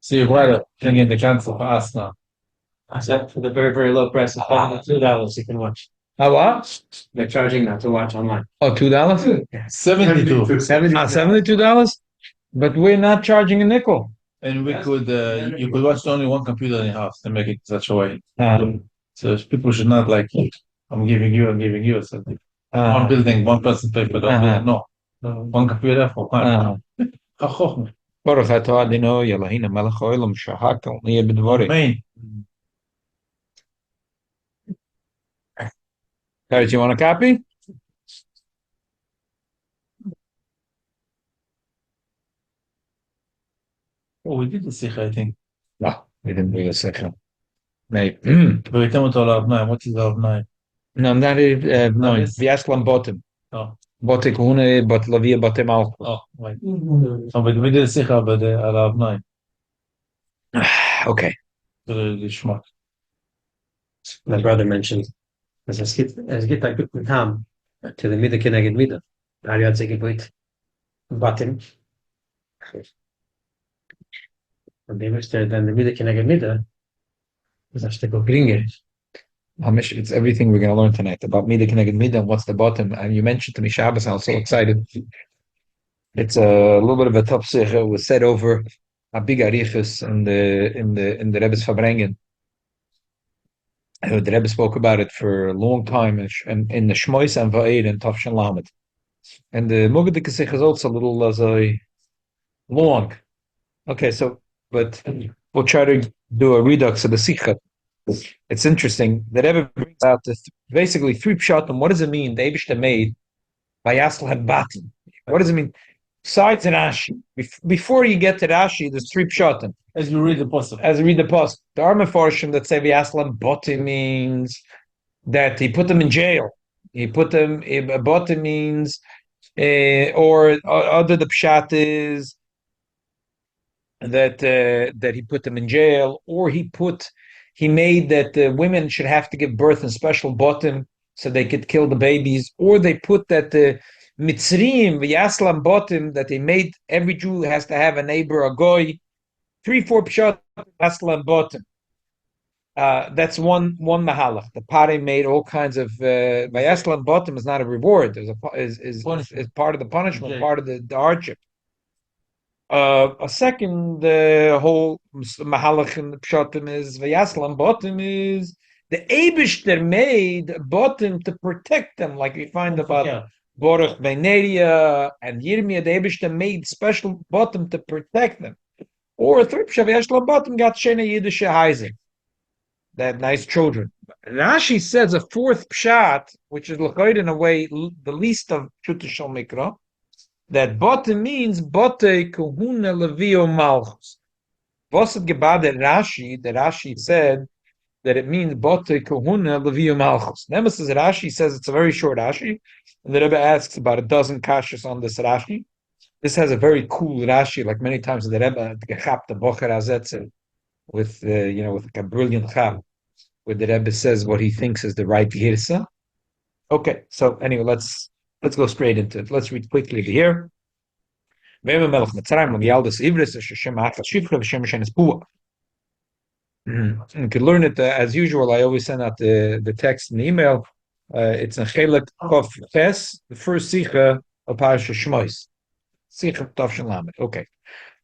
So you're right, thing in the cancel for us now. Except for the very, very low price of $2 you can watch. How what? They're charging now to watch online. Oh, $2? Yeah. 72. 70. $72? But we're not charging a nickel. And we could, you could watch only one computer in your house and make it such a way. So people should not like, I'm giving you. So one building, one person pay for the building. No, one computer for one. Baruch atah Adino Eloheinu melech haolam shahakal niyeh b'dvarim. Main. Guys, you want a copy? Oh, we did the Sikha, I think. No, we didn't do a second. Maybe. But we tell Olav 9. What is Olav 9? No, not no. Vyaslam bottom. Oh. Bote kehuna, but Levia bote malchus. Oh, right. So but we did the Sikha, but Olav 9. Okay. The Shmak. My brother mentioned as get a good time to the middle keneged middle. Ariad Zegibut Batim. And they was then the middle keneged middle was actually go gringer. Hamish, it's everything we're going to learn tonight about Mida Keneged Mida and what's the bottom. And you mentioned to me Shabbos, I was so excited. It's a little bit of a tough sikh. It was said over a big arichus in the Rebbe's Fabrengen. The Rebbe spoke about it for a long time in the Shmois and Vaeira and Tafshan Lamed. And the Mugadik sikh is also a little long. Okay, so but we'll try to do a redux of the sikha. It's interesting that Rebbe brings out basically three pshatim. What does it mean? The Eibishter made by Yasl and Batim. What does it mean? Besides Rashi, before you get to Rashi, there's three pshatim. As you read the post. As you read the post, there are mefarshim that say Yasl and Batim means that he put them in jail. He put them. Batim means, or other the pshat is that he put them in jail, or he made that the women should have to give birth in special bottom so they could kill the babies, or they put that the Mitzrim, the Yaslam bottom, that they made every Jew has to have a neighbor, a goy. 3-4 pshat Yaslam bottom. That's one mahalach. The Pare made all kinds of Yaslam bottom is not a reward. Is part of the punishment, part of the hardship. A second whole mahalach in the pshatim is v'yaslam bottom is the Eibishter made bottom to protect them, like we find about Baruch Vaeira and Yirmiyah. The Eibishter made special bottom to protect them. Or a third pshat v'yaslam bottom got shena yiddish haizing. They had nice children. Rashi says a fourth pshat, which is l'chayr in a way the least of pshuta shel mikra. That bottom means bote kehuna levio malchus. Vosad gebade Rashi, the Rashi said that it means bote kehuna levio malchus. Nemesis Rashi says it's a very short Rashi, and the Rebbe asks about a dozen kashas on this Rashi. This has a very cool Rashi, like many times the Rebbe gechap the bocher azetzel with with a brilliant chap, where the Rebbe says what he thinks is the right girsa. Okay, so anyway, let's go straight into it. Let's read quickly here. You can learn it as usual. I always send out the text in the email. It's in Chelik Kof Ches, the first Sicha of Parashat Shmois. Sicha Tavshin Lamed. Okay.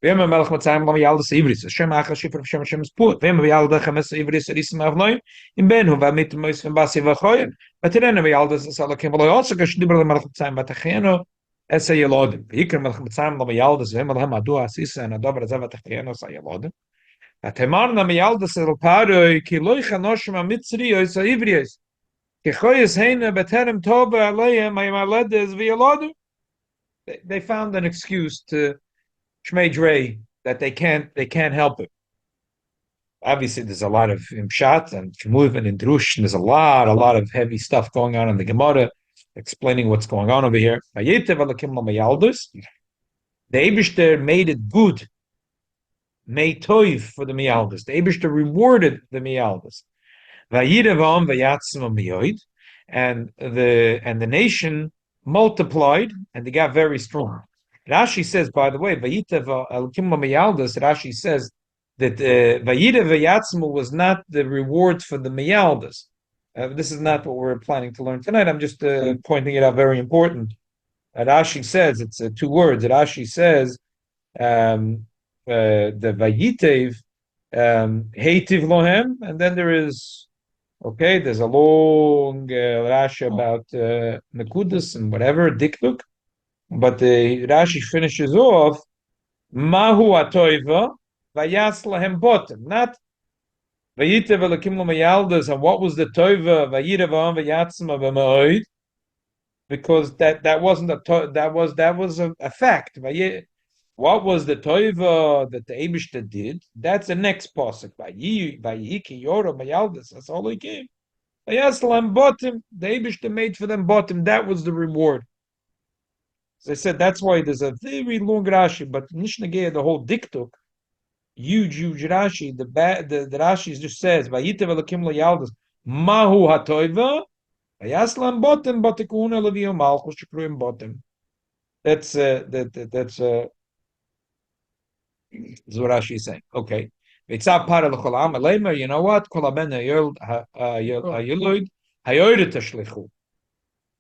Melech Mitzrayim Lam Yaldas Ivris. Hashem Achas Shifra Hashem Hashem's Put. Yalda Chames Ivris Erisim Avnoim. In Ben Hu Vamit Mois Vambasi Vachoyim. But then Yaldas Salakim V'Lo also Kashdibra Melech Mitzrayim Batacheno Esa Yelodim. Yikra Melech Mitzrayim Lam Yaldas V'Emelhem Adu Asisa and Adover Zavat Acheno Esa Yelodim. Atemar Nam Yaldas El Paroi Ki Loi Chanoshim Amitzri Oisa Ivris. Ki Choyes Heina Beterem Tova Aleim Ayimaledes V'Yelodim. They found an excuse to Shmei Drei that they can't help it. Obviously, there's a lot of imshat and movement in drush. There's a lot of heavy stuff going on in the Gemara, explaining what's going on over here. The Eibishter made it good, made toiv for the miyaldus. The Eibishter rewarded the miyaldus. And the nation multiplied and they got very strong. Rashi says, by the way, Rashi says that Vaeira Vayatzmu was not the reward for the Mayaldas. This is not what we're planning to learn tonight. I'm just pointing it out, very important. Rashi says, it's 2 words. Rashi says, the Vayitev, Heitiv Lohem, and then there's a long Rashi about Nekudas and whatever, Dikduk, but the Rashi finishes off, Mahu Atoiva, Vayas Lahem Botem, not Vayitev Elakim Lamayaldas, and what was the Toiva, Vayira Vam Vayatzma V'Ma'oid, because that wasn't that was a fact. What was the toiva that the Eibishter did? That's the next pasuk. Vayiki Yoro Mayaldas. That's all he came. Vayaslam bottom. The Eibishter made for them bottom. That was the reward. As I said, that's why there's a very long Rashi, but Nishnageh, the whole diktuk, huge Rashi. The Rashi just says Vayitev Elakim Layaldas Mahu Hatoiva. Vayaslam bottom, but the kehuna levia malchus shekruim bottom. That's what Rashi is saying. Okay. You know what?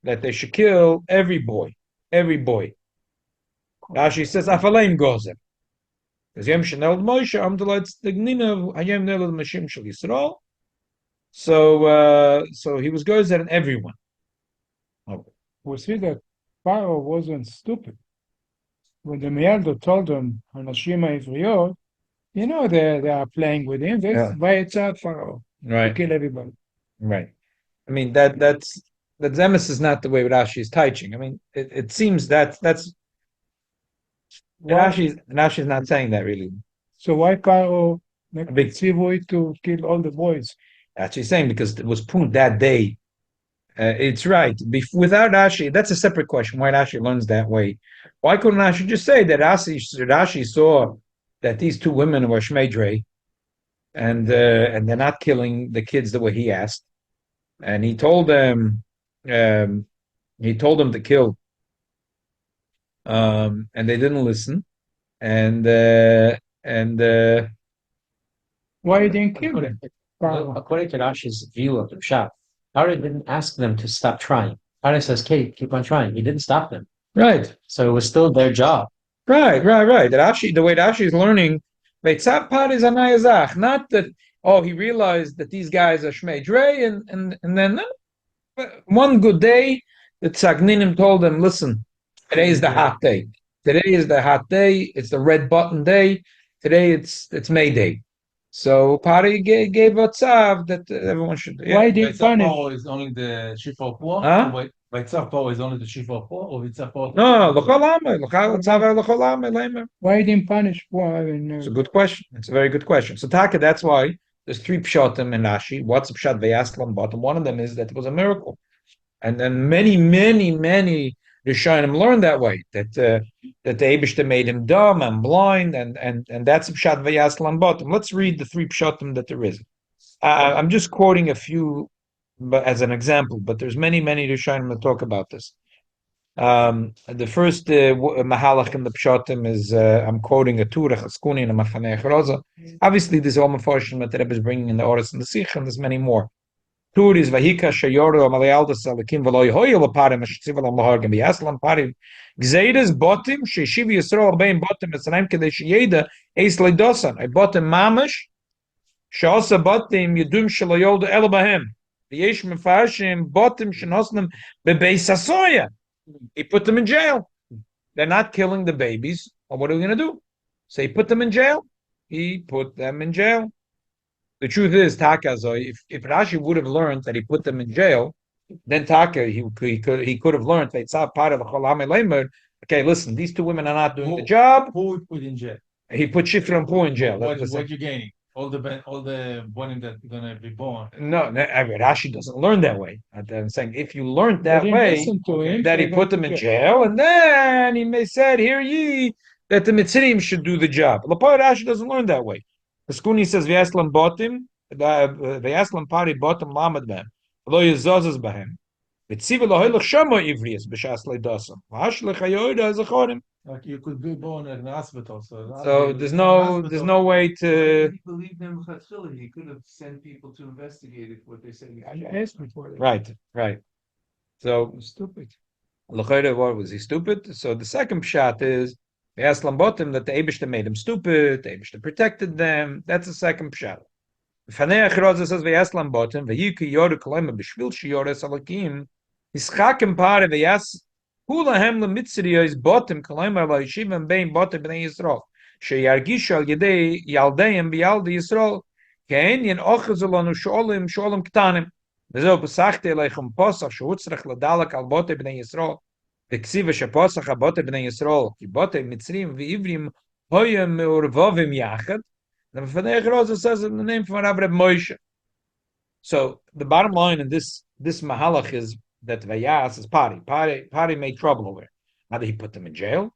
That they should kill every boy. Every boy. Rashi says, Afaleim gozer. Because Yem Shenel Moshe, Amdalat's the Gnina, Hayem Nelad Mashim Shal Yisrael. So he was gozer in everyone. Okay. We see that Pharaoh wasn't stupid. When the Mealdo told them, Hanashima Ivriyot, they are playing with him. That's why it's out Pharaoh. Right. To kill everybody. Right. I mean, that's Zemis is not the way Rashi is teaching. I mean, it seems that's Rashi is not saying that really. So why Pharaoh make to kill all the boys? Actually saying because it was pumped that day. It's right. Without Rashi, that's a separate question. Why Rashi learns that way? Why couldn't Rashi just say that Rashi saw that these 2 women were shmeidrei, and they're not killing the kids the way he asked, and he told them to kill, and they didn't listen, and why he didn't kill them? According to Rashi's view of the Pshat, Pharaoh didn't ask them to stop trying. Pharaoh says, "Kate, keep on trying." He didn't stop them. Right. So it was still their job. Right. The way Rashi is learning, not that he realized that these guys are Shmei Drei, and then one good day the Tzagninim told them, listen, today is the hot day. It's the red button day. Today it's May Day. So Pari gave a tzav that everyone should. Why did Vaitzapo is only the Shifa Poor? Vaitzapo is only the Shifa Poor, or Vaitzapo? No, why didn't punish? It's a good question. It's a very good question. So Taka, that's why there's 3 pshatim in Rashi. What's a pshat vayaslam bottom? One of them is that it was a miracle, and then many Rishonim learned that way, that the Eibishter made him dumb and blind, and that's pshat vayaslam bottom. Let's read the 3 pshatim that there is. I'm just quoting a few, but as an example. But there's many Rishonim that talk about this. The first mahalach in the pshatim is I'm quoting a Turach Askuni and a Machaneh Roza. Obviously, there's all maforshim that the Rebbe is bringing in the Oris and the Sich, and there's many more. Tur is Vahika Shayoro Amalayaldas Alakim Veloy Hoyel Parim Shivalam Lahargam Yaslam Parim Gzeidas Botim Shishiv Yisrael Bein Botim Esraim Kadesh Yeda Eis Leidosan I Botim Mamash Shasa Botim Yudum Shalayolda Elabahem the Yesh Mefashim Botim Shanosnam Bebeis Sasoya. He put them in jail. They're not killing the babies. Well, what are we going to do? So he put them in jail. He put them in jail. The truth is, Taka, so if Rashi would have learned that he put them in jail, then Taka, he could have learned that it's not part of the Cholam Leimer. Okay, listen, these 2 women are not doing the job. Who would put in jail? He put Shifra and Poo in jail. What you gaining? All the bonim that are going to be born. No, Rashi doesn't learn that way. I'm saying if you learned that way, that he put them in jail, and then he may said, "Hear ye," that the Mitzrayim should do the job. Lapoy Rashi doesn't learn that way. The Skuni says, "V'yaslam botim, v'yaslam pari botim lamad b'hem, v'lo yizozes b'hem, v'tziv lohoylech shamo ivrius b'shas leidosam, v'hashlech hayoyda zachorim." Like you could be born in an hospital, So there's no way to. He believed him. He could have sent people to investigate if what they say. I asked before. Right. So Stupid. L'chayre, what was he stupid? So the second pshat is Vayaslam Botim that the Eibishter made him stupid. The Eibishter protected them. That's the second pshat. Fanei Achroza says Vayaslam Botim Vayiki Yoru Kolema B'Shvil Shiyores Alakim Yischakim Pare Vayas Hulahem LeMitzriyos Botim Kolema LaYishivim Bein Botim B'nei Yisrael Sheyargishu Al Yedei Yaldeim B'Yaldi Yisrael Ke'enyen Ochazolanu Sholim Ktanim. וזהו פסחתי אליכם פוסח שהוא צריך לדלק על בוטי בני ישראל וכסיבה שפוסח הבוטי בני ישראל כי בוטי מצרים ועברים היו מעורבבים יחד ומפני אחרות says in the name of Rabbi Moshe. So the bottom line in this mahalach is that Vayas is Pari made trouble over. Either he put them in jail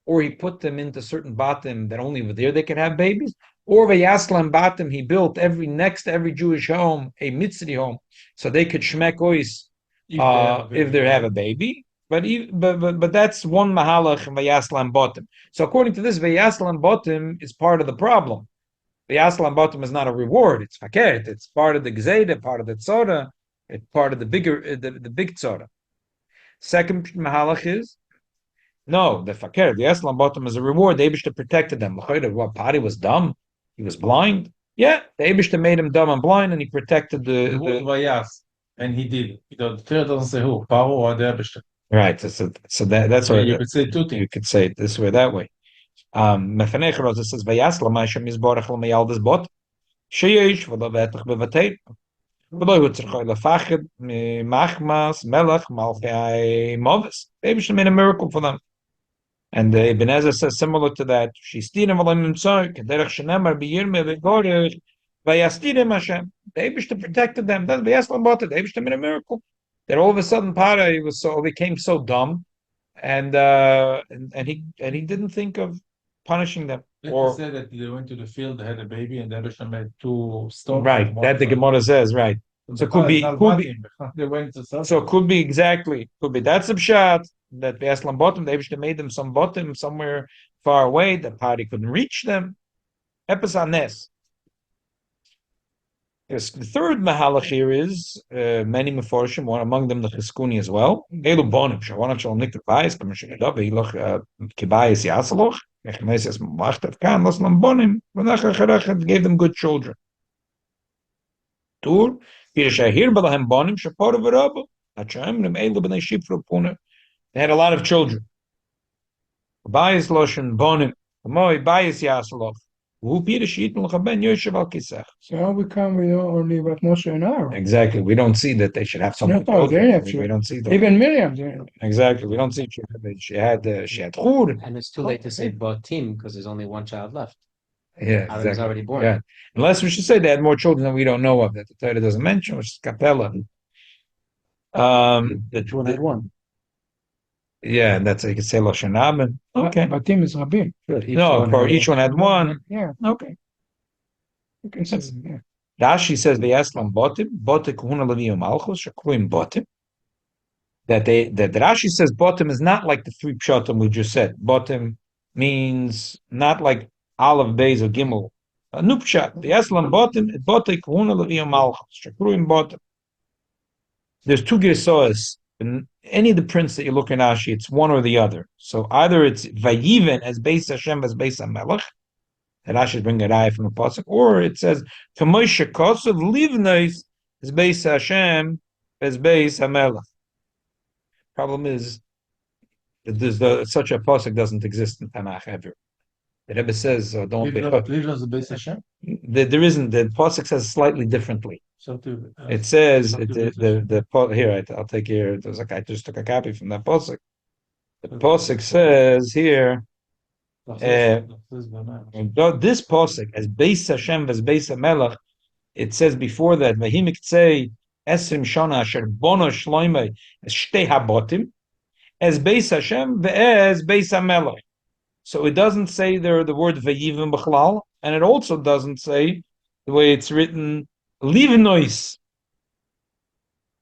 or he put them into certain batim that only over there they can have babies, or Vayaslam batim he built next to every Jewish home a Mitzri home so they could shmek ois if they have a baby. But that's one mahalach in Vayaslam batim. So according to this, Vayaslam batim is part of the problem. Vayaslam batim is not a reward; it's fakert. It's part of the gzeida, part of the tzora, it's part of the big tzora. Second mahalach is. No, the fakir, the Eslam bottom is a reward. The Eibishter protected them. What, Pari was dumb? He was blind? Yeah, the Eibishter made him dumb and blind, and he protected the Vayas, and he did. The Torah doesn't say who, Paro or the Eibishter. Right. So that's what you could say two things. You could say it this way, that way. Mefanech Rosa says Vayas Lamashem Yisborach Lamayaldas Bot Sheyesh V'Lavetach Bevatei V'Lo Hutzerchoy Lafached Machmas Melech Malchai Movis. The Eibishter made a miracle for them. And the Ibn Ezra says similar to that. The Eibishter protected them. Then the Eibishter made a miracle. That all of a sudden Para became so dumb, and he didn't think of punishing them. Or said that they went to the field, they had a baby, and the Eibishter made 2 stones. Right, that the Gemara says, right. So it could be. They went to so it could be exactly. Could be that's the pshat that the Aslam bottom. They made them some bottom somewhere far away. The party couldn't reach them. Episanes. Yes, the third mahalach here is many meforshim. One among them the Cheskuni as well. Elu bonim shawanat shalom nikta bayis kamashayadav iloch kibayis yasaloch. Echneses mamachtat kan laslam bonim. V'nachacharachat gave them good children. Tur. They had a lot of children. So how we come with only what Moshe and Aaron? Exactly. We don't see that they should have some. They have we don't see that. Even Miriam. Exactly. We don't see she had chur. And it's too late to say Batim because there's only one child left. Yeah, Aaron was already born. Yeah, unless we should say they had more children that we don't know of that the Torah doesn't mention, which is Capella. The 2 had 1. Yeah, and that's you could say Lashon Haba. Okay, But Tim is Rabin. No, for each one had 1. Yeah. Okay. You can say, yeah. Rashi says Vayaslam Botim, Botim Kehuna Levia Malchus, Shekluim Botim. That Rashi says Botim is not like the 3 pshatim we just said. Botim means not like Aleph, Beis, or Gimel. Nupshat. The Aslam Botim, Botim Kehuna Levia Malchus, Shekluim Botim. There's 2 Gesoas. In any of the prints that you look in Rashi, it's one or the other. So either it's Vayiven as Beis Hashem as Beis HaMelech, and Rashi is bringing a raya from the pasuk, or it says Kamoshe Kosav Livnais as Beis Hashem as Beis HaMelech. Problem is that such a pasuk doesn't exist in Tanakh ever. The Rebbe says, "Don't be." Livnais Beis Hashem. There isn't. The pasuk says slightly differently. It says here. I'll take here. There's I just took a copy from that pasuk. The pasuk says here. This pasuk as Beis Hashem as Beis HaMelech, it says before that Vahimik Tzei Esrim Shana Asher Bono Shloimei as Shtei Habotim as Beis Hashem as Beis HaMelech. So it doesn't say there the word Vayivim B'chlal, and it also doesn't say the way it's written Livnois.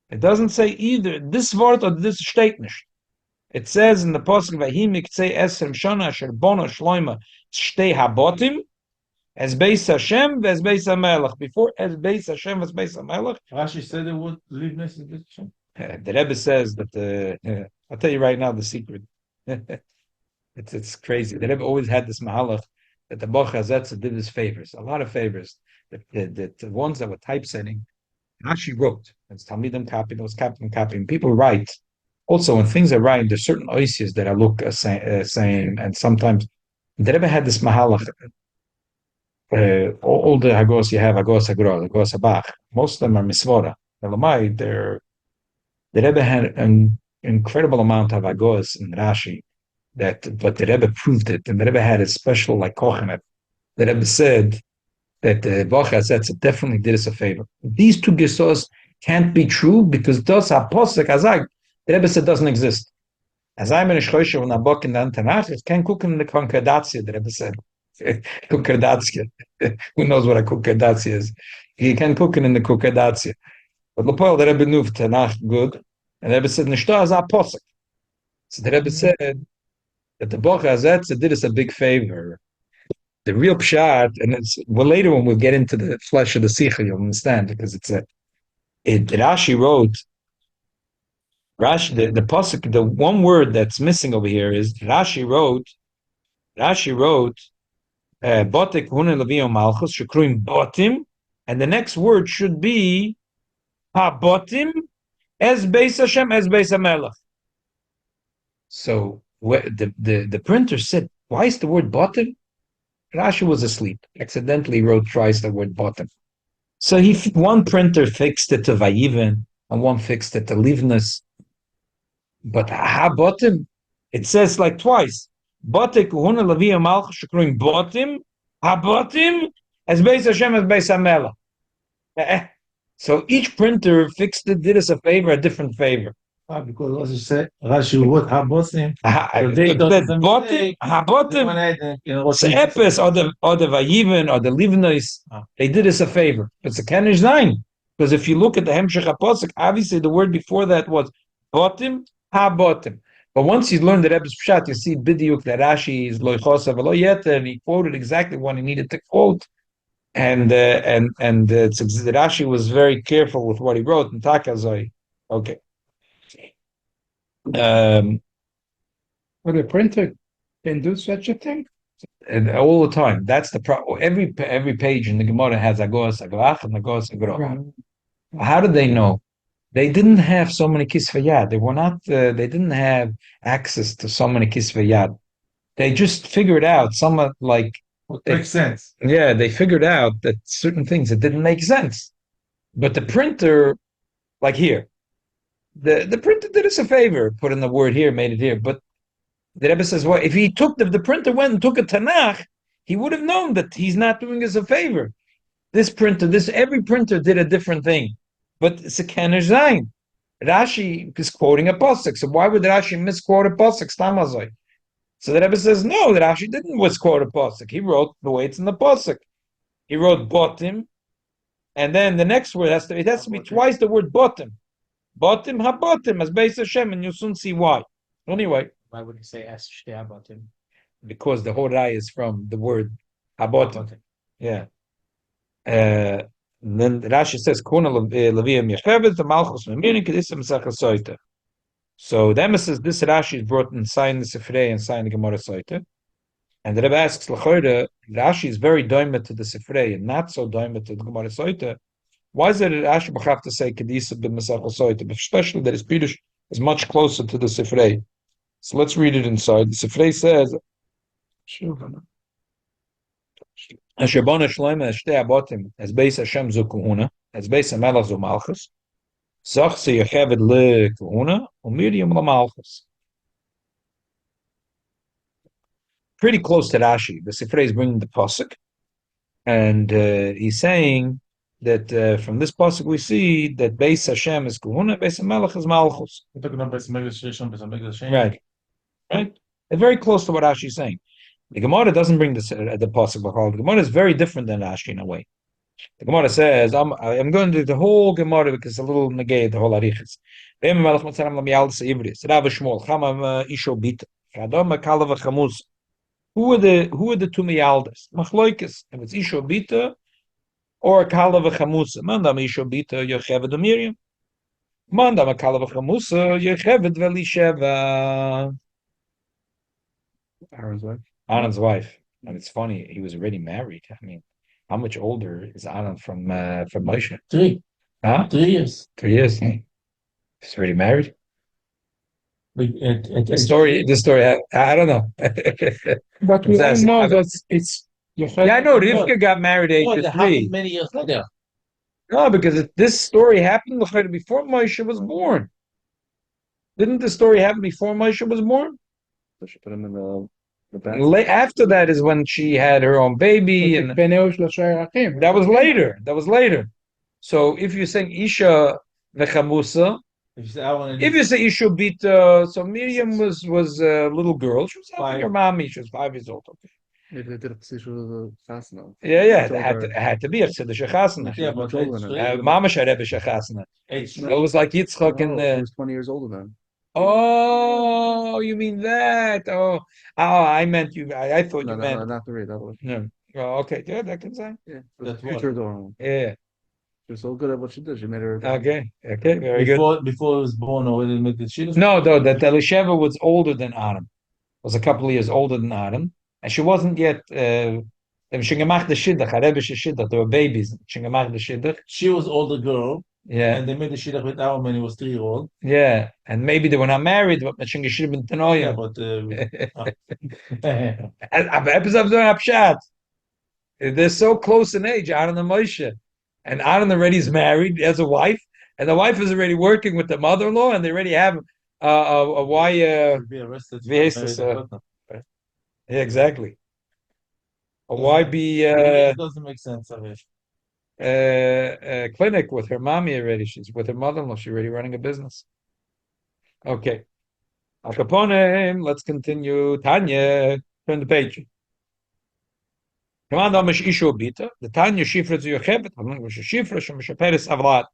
It doesn't say either this word or this steht nicht. It says in the pasuk, "Vahi miktzei esrim shana asher bono shloima shtei habotim as beis Hashem as beis Hamelech." Before as beis Hashem as beis Hamelech. Rashi said the word liveness is beis Hashem. The Rebbe says that I'll tell you right now the secret. It's crazy. The Rebbe always had this mahalach that the Boch Hazetz did his favors, a lot of favors. The ones that were typesetting, Rashi wrote. It's Talmidim copying, those copying. People write. Also, when things are right, there's certain oisias that I look same, and sometimes the Rebbe had this mahalach. All the hagos you have, hagos hagro, hagos habach. Most of them are misvora. The Rebbe had an incredible amount of hagos in Rashi. But the Rebbe proved it, and the Rebbe had a special like kochenet. The Rebbe said that the Boch Hazetz definitely did us a favor. These two gesos can't be true because those apostle azag. The Rebbe said doesn't exist. As I'm in a shchoisha when I book in the Tanakh, it can't cook in the concordatia. The Rebbe said concordatia. Who knows what a concordatia is? He can cook it in the concordatia. But Lepol, the Rebbe knew Tanakh good, and the Rebbe said nishto as apostle. So the Rebbe said that the Boch Hazetz did us a big favor. The real pshat, and it's later when we'll get into the flesh of the Sichos, you'll understand because Rashi wrote. Rashi, the pasuk, the one word that's missing over here is Rashi wrote, Botek Kehuna Levia Malchus Shekruim Botim, and the next word should be Ha Botim as Beis Hashem as Beis Hamelech. So the printer said, why is the word Botim? Rashi was asleep. Accidentally wrote twice the word Botim. So one printer fixed it to Vayiven and one fixed it to Livnus. But ha botim, it says like twice. Botek Kehuna Levia Malchus Shekruim Botim, ha botim as Beis Hashem as Beis Hamelech. So each printer fixed it, did us a favor, a different favor. Because Rashi said Rashi wrote ha botim. Ha botim. The Epes or the Vayiven or the Livnois, they did us a favor. It's a Kenish Zayin. Because if you look at the Hemshech HaPosuk, obviously the word before that was botim. Ha botim. But once you learn the Rebbe's pshat, you see bidiyuk that Rashi is loy chosav v'lo yeter, and he quoted exactly what he needed to quote, and Rashi was very careful with what he wrote in Takazoi. Okay. Well, the printer can do such a thing, and all the time. That's the problem. Every page in the Gemara has agos agrach and agos agro. Right. How did they know? They didn't have so many kisvayad. They were not. They didn't have access to so many kisvayad. They just figured out somewhat like what makes sense. Yeah, they figured out that certain things that didn't make sense. But the printer, like here, the printer did us a favor, put in the word here, made it here. But the Rebbe says, well, if he took the printer went and took a Tanakh, he would have known that he's not doing us a favor. Every printer did a different thing. But it's a Kener Zayin. Rashi is quoting a pasuk, so why would Rashi misquote a pasuk? Stamazoi. So the Rebbe says no, that Rashi didn't misquote a pasuk. He wrote the way it's in the pasuk. He wrote botim, and then the next word has to be twice the word botim. Botim ha botim as Beis Hashem, and you'll soon see why. Anyway, why would he say es shtei habotim? Because the whole rai is from the word habotim. Yeah. And then Rashi says, Levia Mirchevet, the Malchus Memirin, Kedissim Sachasoita. So the Emma says, this Rashi is brought and signed the Sifrei and signed the Gemara Soita. And the Rebbe asks, L'choyre, Rashi is very doimet to the Sifrei and not so doimet to the Gemara Soita. Why is it that Rashi B'chav to say Kedissim bin Sachasoita, but especially that his Pirush is much closer to the Sifrei? So let's read it inside. The Sifrei says, Asher bona shloime shtei abotim as Beis Hashem zu Kehuna, as Beis Hamelech zu Malchus, zach se yechevet le Kehuna, u'miriam la Malchus. Pretty close to Rashi. The Sifrei is bringing the pasuk, and he's saying that from this pasuk we see that Beis Hashem is Kehuna, Beis Hamelech is Malchus. We're talking about Beis Hamelech. Right. They're very close to what Rashi is saying. The Gemara doesn't bring the pasuk b'chol. The Gemara is very different than Rashi in a way. The Gemara says, I'm going to do the whole Gemara because it's a little negate, the whole Arichas. Melech Matzaram Lam Yaldas Ivris. Rav Shmuel, Chamam Isho Bita. Adom Kalav Chamus. Who are the two Miyaldas? Machloikis. If it's Isho Bita or Kalav Chamusa. Mandam Isho Bita Yocheved Miriam. Mandam Kalav Chamusa Yocheved Velisheva. Aaron's wife. And it's funny, he was already married. I mean, how much older is Aaron from Moshe? 3. Huh? 3 years. 3 years. He's already married. The story. I don't know. But we all know that it's. Yeah, I know. Rivka got married at age of 3. Many years later. No, because this story happened before Moshe was born. Didn't the story happen before Moshe was born? So she put him in the After that is when she had her own baby, and that was later. So if you're saying Isha vechamusa, if you say Isha bita, so Miriam was a little girl. She was having her mommy. She was 5 years old. Okay. Maybe they did it because she was a chasna. Yeah. It had to be a chiddush chasna. Yeah, but Mama Shareb chasna. It was like Yitzchak and. She was 20 years older then. Oh, you mean that? Oh, I meant you. I thought you meant. No, not the rate. That was. No. Oh, okay. Yeah, that can say. Yeah. That's Future door. Yeah. She was so good at what she did. She made her. Okay. Very good. Before he was born, or didn't make the shidduch? No, though, that Elisheva was older than Adam. Was a couple of years older than Adam. And she wasn't yet. They were babies. She was older girl. Yeah. And they made the shidduch with Aaron when he was 3-year-old. Yeah. And maybe they were not married, but Yeah, but they're so close in age, Aaron and Moshe. And Aaron already is married, has a wife, and the wife is already working with the mother-in-law, and they already have a why be arrested. yeah, exactly. A YB it doesn't make sense of it. Clinic with her mommy already. She's with her mother-in-law. She's already running a business. Okay. Al Capone, let's continue. Tanya, turn the page. Command Amish Isho Bita. The Tanya Shifra to Yochebet. Shifra Shemishaperis Avlad.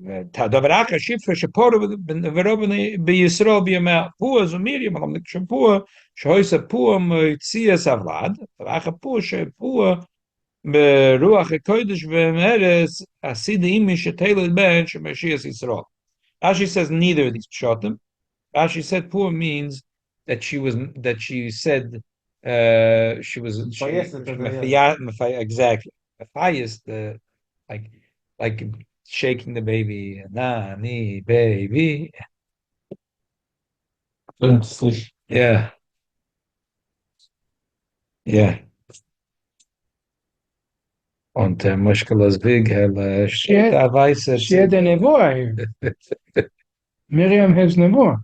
Davaraka Shifra Shapora Verobani B'Yisrael B'Yamel. Pua Zumiriam Alam Nikshapua Shoisa Pua Moitzias Avlad. Davaraka Pua Shapua Beruach HaKodesh V'Meres Asid Imi Sheteled Ben Shemashias Yisrael. Rashi says neither of these pshatim. Rashi said poor means that she said exactly. Matthias, the like shaking the baby. Nani baby. Yeah. Und Mushkelas Big steht da weiße. She had a nevoah. Miriam has nevoah.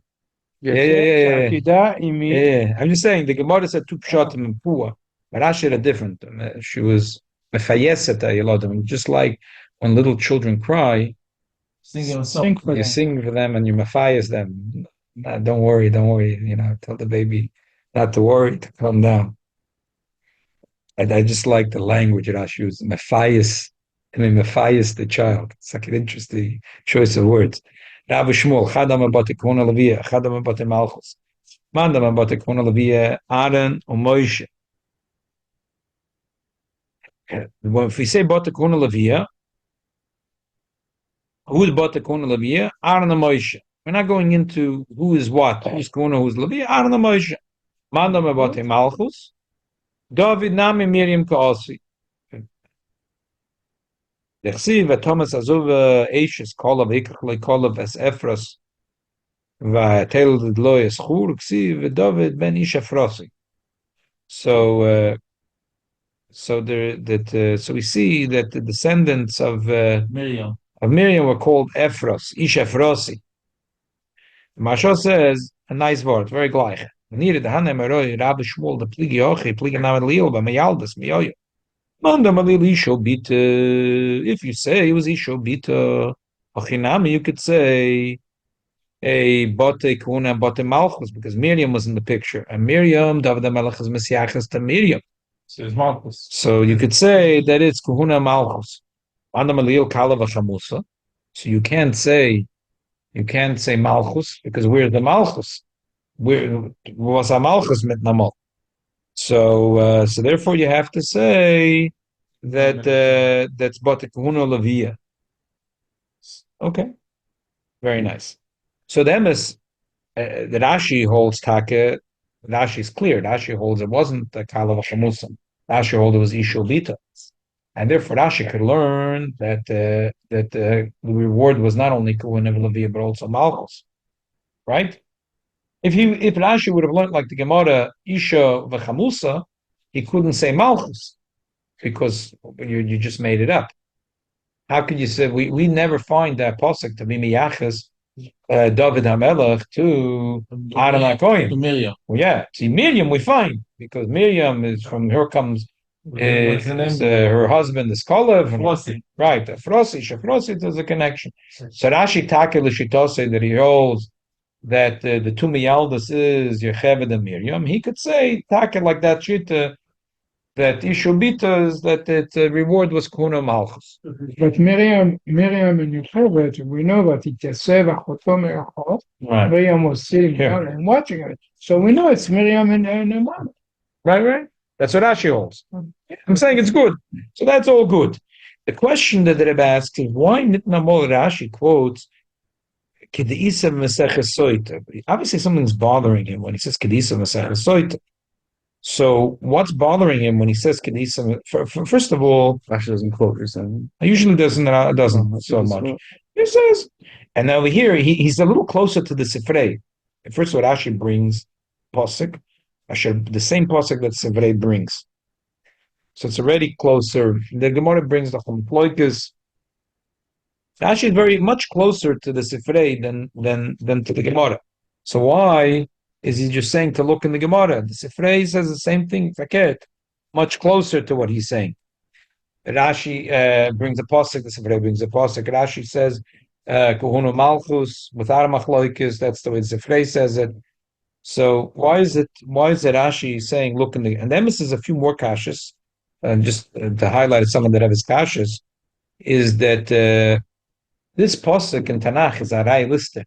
Yeah. I'm just saying the Gemara said two pshatim and pua, but Rashi are different. She was mefayeset yeladim, just like when little children cry, You sing for them and you mefayes them. Don't worry. Tell the baby not to worry, to calm down. I just like the language that Rashi uses. Mefayes the child. It's like an interesting choice of words. Rav Shmuel, Chadam Bate Kehuna Levia, Chadam Bate Malchus, Mandam Bate Kehuna Levia, Aaron or Moshe. If we say Bate Kehuna Levia, who's Bate Kehuna Levia? Aaron or Moshe. We're not going into who is what, who's Kehuna, who's Levia, Aaron or Moshe. Mandam Bate Malchus, David Nami Miriam Kaasi. Dechsiv Thomas Azuv Eishes Kolav Ikach Kolav as Ephras Vatel Loi Schur Ksiv David Ben Ish Efrasi. So we see that the descendants of Miriam were called Ephros, Ish Efrasi. Mashal says a nice word, very gleich. Needed the Hanem Eroi Rabbi Shmuel the Pligi Ochi Pligi Named Leo by Mayaldas Miyoyo. If you say he was Isho Bita Achinami, you could say a Bote Kehuna and Bote Malchus, because Miriam was in the picture. And Miriam, David HaMelech is Messiachas to Miriam. So it's Malchus. So you could say that it's Kahuna Malchus. So you can't say Malchus because we're the Malchus. We're was a Malchus mit Namal. So therefore you have to say that that's Bate Kahuna Levia. Okay, very nice. So the emes the Rashi holds Take. Rashi is clear. Rashi holds it wasn't the Kala Vashamusa. Rashi holds it was Ishul Bita. And therefore Rashi could learn that the reward was not only Kuhun and Levi, but also Malchus. Right? If Rashi would have learned like the Gemara Isha Vachamusa, he couldn't say Malchus because you just made it up. How could you say we never find that pasuk to be miyachas David HaMelech to Aaron HaKohen? To Miriam. Well, yeah. See, Miriam we find because Miriam is from her comes her husband is Kolev. Frossi. Right, Frossi, there's a connection. So Rashi Takel Shitose that he holds that the two Miyaldas is Yocheved and Miriam. He could say Takel like that Shita that Ishubita is that the reward was Kuna Malchus. But Miriam and Yocheved, we know that it is Achoto Merachot. Right. Miriam was sitting down and watching it. So we know it's Miriam and Mom. Right. That's what Rashi holds. I'm saying it's good. So that's all good. The question that the Rebbe asks is why Nitnamol Rashi quotes Kedisa Meseches Soita. Obviously something's bothering him when he says Kedisa Meseches Soita. So what's bothering him when he says Kedisa? First of all, Rashi doesn't quote, you're saying. he usually doesn't so much. He says, and over here he's a little closer to the Sifrei. First of all, Rashi brings Pasuk, the same pasuk that Sevrei brings. So it's already closer. The Gemara brings the Chomploikas. Rashi is very much closer to the Sifrei than to the Gemara. So why is he just saying to look in the Gemara? The Sifrei says the same thing, Faket, much closer to what he's saying. Rashi brings a pasuk, the Sifrei brings a pasuk. Rashi says, Kuhunu Malchus, without a Machloikas, that's the way the Sifrei says it. So why is it Rashi saying look in the and then is a few more kashas, and just to highlight some of the Rebbe's kashas, is that this pasuk in Tanakh is a rai liste.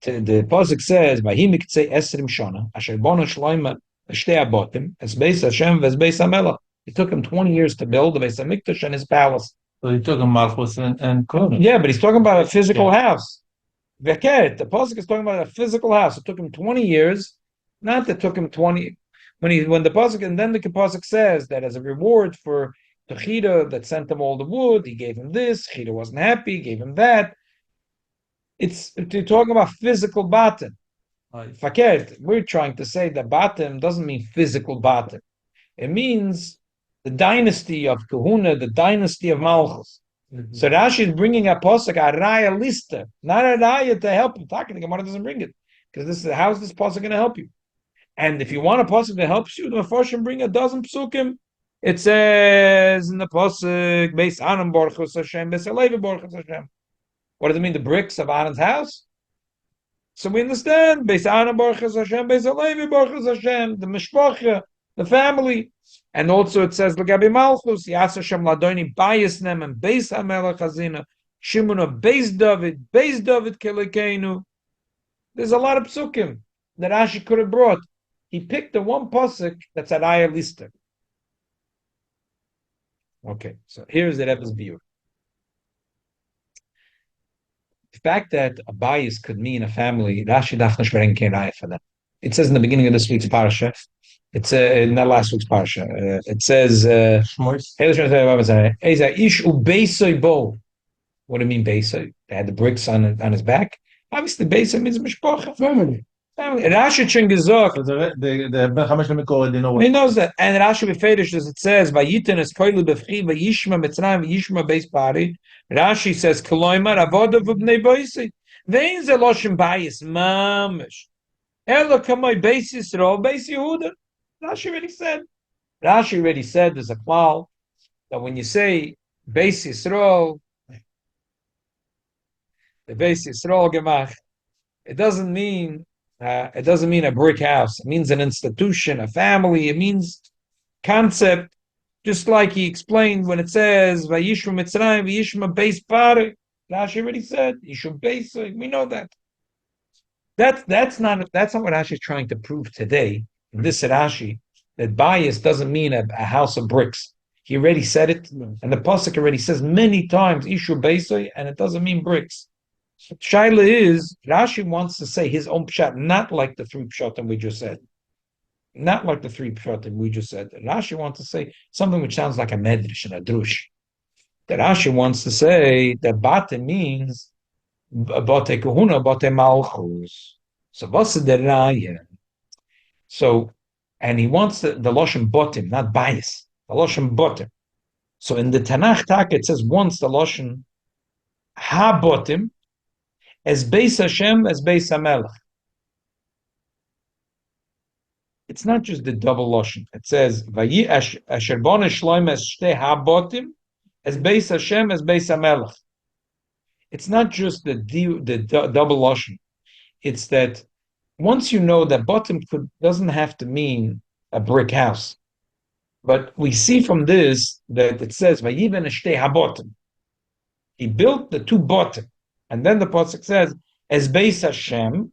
The pasuk says Vahimik tzei esrim shana asher bono shloima shtei abotim es beis Hashem ves beis Hamelach. It took him 20 years to build the Beis Hamikdash and his palace. So he took a Malchus and Conan. Yeah, but he's talking about a physical house. The pasuk is talking about a physical house. It took him 20 years. Not that it took him 20 when the pasuk and then the pasuk says that as a reward for the Chida that sent him all the wood, he gave him this. Chida wasn't happy, gave him that. You're talking about physical batim. Faket, we're trying to say that batim doesn't mean physical batim. It means the dynasty of Kahuna, the dynasty of Malchus. Mm-hmm. So Rashi is bringing a pasuk, a raya lista, not a raya to help him. Talking the Gemara doesn't bring it because this is how's this pasuk going to help you? And if you want a pasuk that helps you, the Mefarshim bring a dozen psukim. It says in the pasuk, "Beis Anam Borchus Hashem, Beis Alevi Borchus Hashem." What does it mean? The bricks of Aaron's house. So we understand Beis Anam Borchus Hashem, Beis Alevi Borchus Hashem, the mishpacha, the family. And also it says, L'gabi Malchus, Yas Hashem Ladoni Bayis Nem and Beis HaMelech Hazina, Shimona Beis David Kelikeinu. There's a lot of psukim that Rashi could have brought. He picked the one pasuk that's at Ayah Lister. Okay, so here's the Rebbe's view. The fact that a bias could mean a family, Rashi Dafnash Berenke Raya for that. It says in the beginning of this week's parasha, it's not last week's parsha. It says, "Ish ubeisoi bo." What do you mean beisoi? They had the bricks on his back. Obviously, beisoi means mishpacha, Family. Rashi Chingizok. He knows that, and Rashi befedish as it says, "Vayiten es koilu befchi vayishma mitzrayim vayishma beis pari." Rashi says, "Koloimar avodav ubnei beisoi." Vein ze loshem bayis mamish. Elo kamay beis Yisrael beis Yehuda. Rashi already said there's a klal that when you say Beis Yisrael, the Beis Yisrael Gemach, it doesn't mean a brick house. It means an institution, a family. It means concept, just like he explained when it says Vayishma Mitzrayim, Vayishma Beis Pare. Rashi already said Yishum Beis. We know that. That's not what Rashi is trying to prove today in this Rashi, that bias doesn't mean a house of bricks. He already said it, and the pasuk already says many times Ishu Beisoy, and it doesn't mean bricks. Shaila is Rashi wants to say his own pshat, not like the three pshatim we just said. Not like the three pshatim we just said. Rashi wants to say something which sounds like a medrash and a drush. That Rashi wants to say that bate means bate kahuna, bate malchus. So what's the raya? So, and he wants the loshem botim, not bias. The loshem botim. So in the Tanakh Tak it says once the loshem ha botim as beis Hashem as beis Hamelech. It's not just the double loshen. It says vayi asher bona shloim as shtei ha botim as beis Hashem as beis Hamelech. It's not just the double loshen. It's that once you know that botim doesn't have to mean a brick house. But we see from this that it says, "Vayiven eshtei habotim." He built the two bottom, and then the pasuk says, "As beis Hashem,"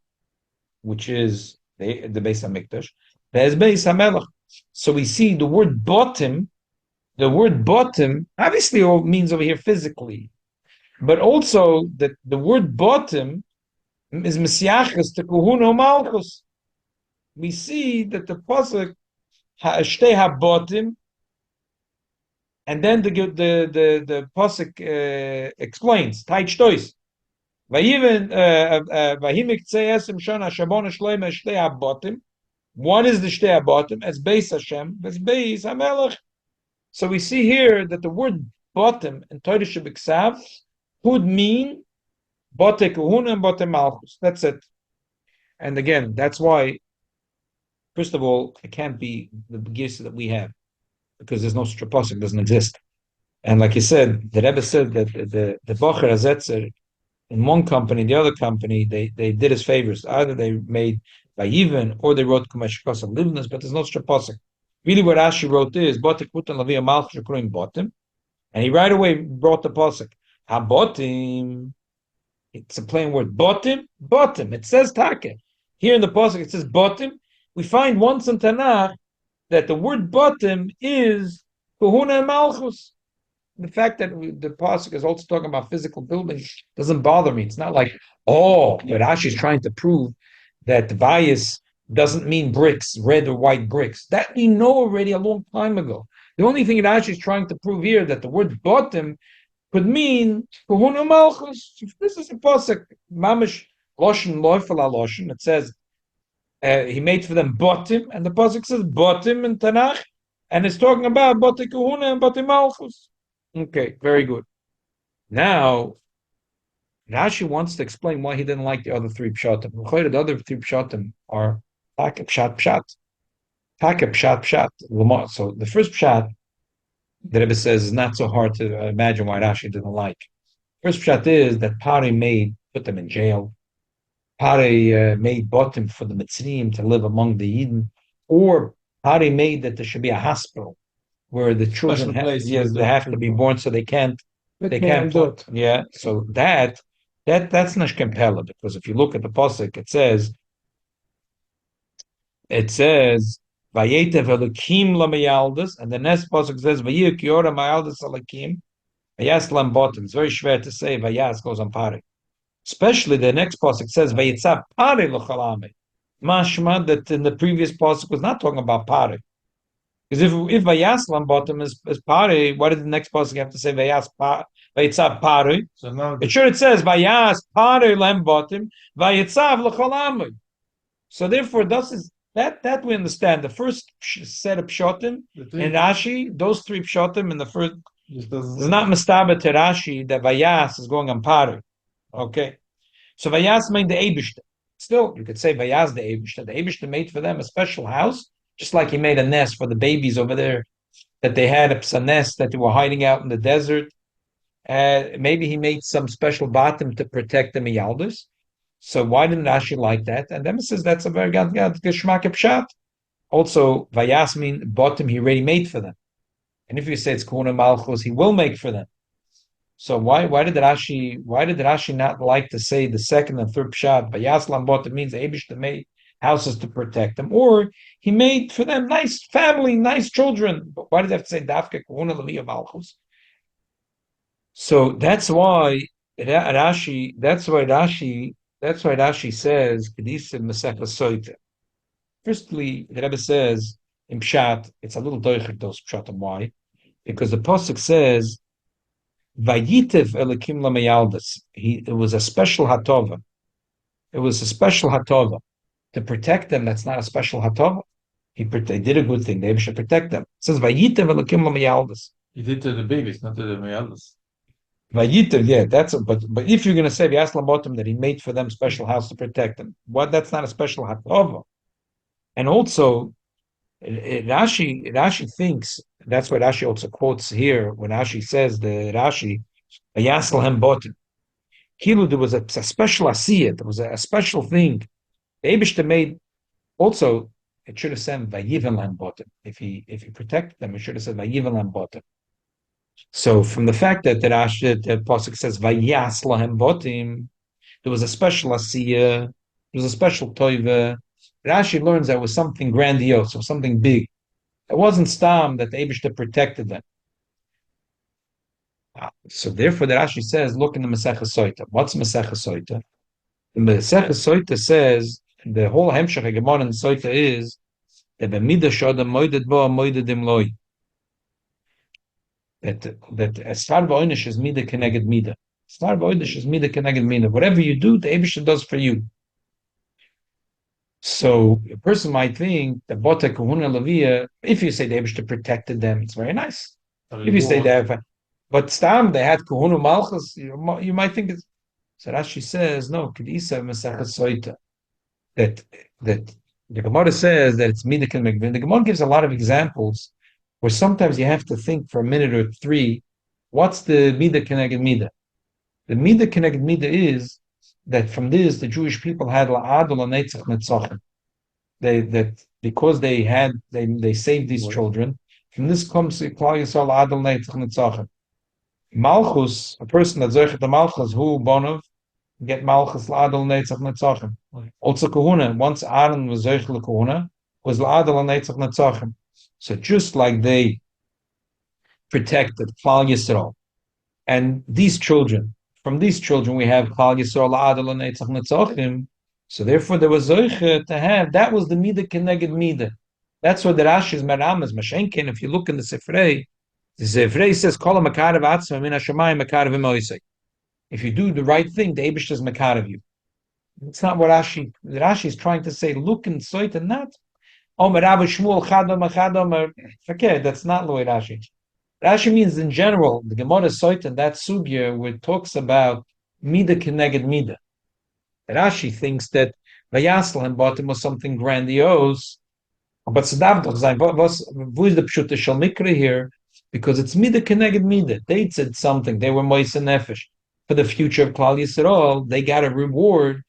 which is the beis Hamikdash, "As beis Hamelach." So we see the word bottom. The word bottom obviously means over here physically, but also that the word bottom is Mesiachas to Kehuna Malchus. We see that the pasuk Ha'ashtei habotim, and then the pasuk explains Taich Tois. Vayiven Vahimik Tzeyesim Shana Shabona Shleim Ashtei habotim. One is the Shtei habotim as Beis Hashem, as Beis Hamelech. So we see here that the word bottom in Torah Shebiksav could mean Bote Kehuna and Bote Malchus. That's it. And again, that's why. First of all, it can't be the Gisa that we have, because there's no such a pasuk, doesn't exist. And like you said, the Rebbe said that the Bocher Azetzer in one company, the other company, they did us favors. Either they made Vayiven or they wrote Kumash Kosav Livnas, but there's no such a pasuk. Really, what Rashi wrote is Botek Putan Lavia Malch Shekurim Botim, and he right away brought the pasuk Habotim. It's a plain word. Botim, bottom. It says Take. Here in the pasuk it says Botim. We find once in Tanakh that the word bottom is Kehuna and Malchus. The fact that the pasuk is also talking about physical buildings doesn't bother me. It's not like, but Rashi is trying to prove that the bias doesn't mean bricks, red or white bricks. That we know already a long time ago. The only thing Rashi is trying to prove here that the word bottom could mean Kehuna and Malchus. This is a pasuk, Mamish Loshen Loifel Loshen. It says, he made for them botim, and the pasuk says botim in Tanakh, and it's talking about botim kahuna and botim malchus. Okay, very good. Now, Rashi wants to explain why he didn't like the other three pshatim. The other three pshatim are taka pshat pshat, taka pshat pshat. So the first pshat, the Rebbe says, is not so hard to imagine why Rashi didn't like. First pshat is that Pari put them in jail. Pari made botim for the Mitzrayim to live among the Eden, or Pari made that there should be a hospital where the children they have to be born, so they can't. Yeah, so that's Nashkem Pella, because if you look at the pasuk, it says Vayetev Elokim Lamayaldas, and the next pasuk says Vayir Kiora Mayaldas Alakim Vayas Lam Botim. It's very schwer to say Vayas goes on Pari. Especially the next pasuk says Vayitzah Pari Lochalame. Mashma that in the previous pasuk was not talking about Pari. Because if Vayas Lam Botim is Pari, why did the next pasuk have to say Vayitzah Pari? So now It says Vayas Pari Lam Botim Vayitzav Lochalame. So therefore, that we understand. The first set of pshatim in Rashi, those three pshatim in the first is not mistaba to Rashi that Vayas is going on Pari. Okay, so Vayas made the Eibishter. Still, you could say Vayas the Eibishter. The Eibishter made for them a special house, just like he made a nest for the babies over there, that they had a nest that they were hiding out in the desert. Maybe he made some special bottom to protect the Miyalders. So why didn't Rashi like that? And then it says that's a very good Geschmack pshat. Also, Vayasmin bottom he already made for them. And if you say it's Kehuna Malchus, he will make for them. So why did Rashi not like to say the second and third pshat? Vayaslam bottom means Abish made houses to protect them, or he made for them nice family, nice children. But why did they have to say Dafka Kehuna Levia Malchus? So that's why Rashi says Kedisa Masechah Soita. Firstly, the Rebbe says in Pshat, it's a little doicher those Pshat. Why? Because the pasuk says, "Vayitev Elokim lamayaldas." It was a special hatova. It was a special hatova to protect them. That's not a special hatova. They did a good thing. They should protect them. It says, "Vayitev Elokim lamayaldas." He did to the babies, not to the mayaldas. Vayitev, yeah, but if you're going to say V'yaslam bottom that he made for them special house to protect them, that's not a special hatova. And also, Rashi thinks, that's what Rashi also quotes here when Rashi says the Rashi, Vayaslahem botim. Kilu, there was a special asiyah, there was a special thing. The Eibishter made, also, it should have said Vayivanlam botim. If he protected them, it should have said Vayivanlam botim. So from the fact that the Rashi, the pasuk says Vayaslahem botim, there was a special asiyah, there was a special toiva. Rashi learns that was something grandiose, or something big. It wasn't stam that the Eibishter protected them. So therefore, the Rashi says, look in the Masechah Soita. What's Masechah Soita? The Masechah Soita says the whole Hemshech Gemara in Soita is that b'midah shodam moeded bo moededim loy. That star ba'onish is midah keneged midah. Star ba'onish is midah keneged midah. Whatever you do, the Eibishter does for you. So a person might think that Bota Kehuna Levia, if you say the Eibishter protected them, it's very nice. If you say that, but Stam, they had Kehuna Malchus, you might think it's. So Rashi says, no, Kedisa Masechah Soita. That the Gemara says that it's Midah Keneged. The Gemara gives a lot of examples where sometimes you have to think for a minute or three, what's the Midah Keneged Midah? The Midah Keneged Midah is that from this the Jewish people had la'adol netzach netzachim. That because they saved these children. From this comes the Klal Yisrael la'adol netzach netzachim. Malchus, a person that zochet the Malchus, who bonov get Malchus la'adol netzach netzachim. Also Kehuna, once Aaron was zochet the Kehuna, was la'adol netzach netzachim. So just like they protected Klal Yisrael and these children. From these children, we have Klal Yisrael la'adol netzach netzachim. So therefore, there was zoiche to have. That was the midah keneged midah. That's what the Rashi's meramas mashenkin. If you look in the Sifrei says kol makarev atzma min hashamayim makarev imoisei. If you do the right thing, the Eibishter is makarev you. It's not what Rashi. The Rashi is trying to say. Look and soit and not. Omer Rabbi Shmuel chadom. Okay, that's not the way Rashi. Rashi means in general, the Gemara Soit and that sugya where it talks about midah keneged midah. Rashi thinks that Vayaslam bottom was something grandiose, but Sadav doch sein. Wo is the pshute shel mikra here? Because it's midah keneged midah. They said something. They were moise nefesh for the future of Klal Yisrael. They got a reward.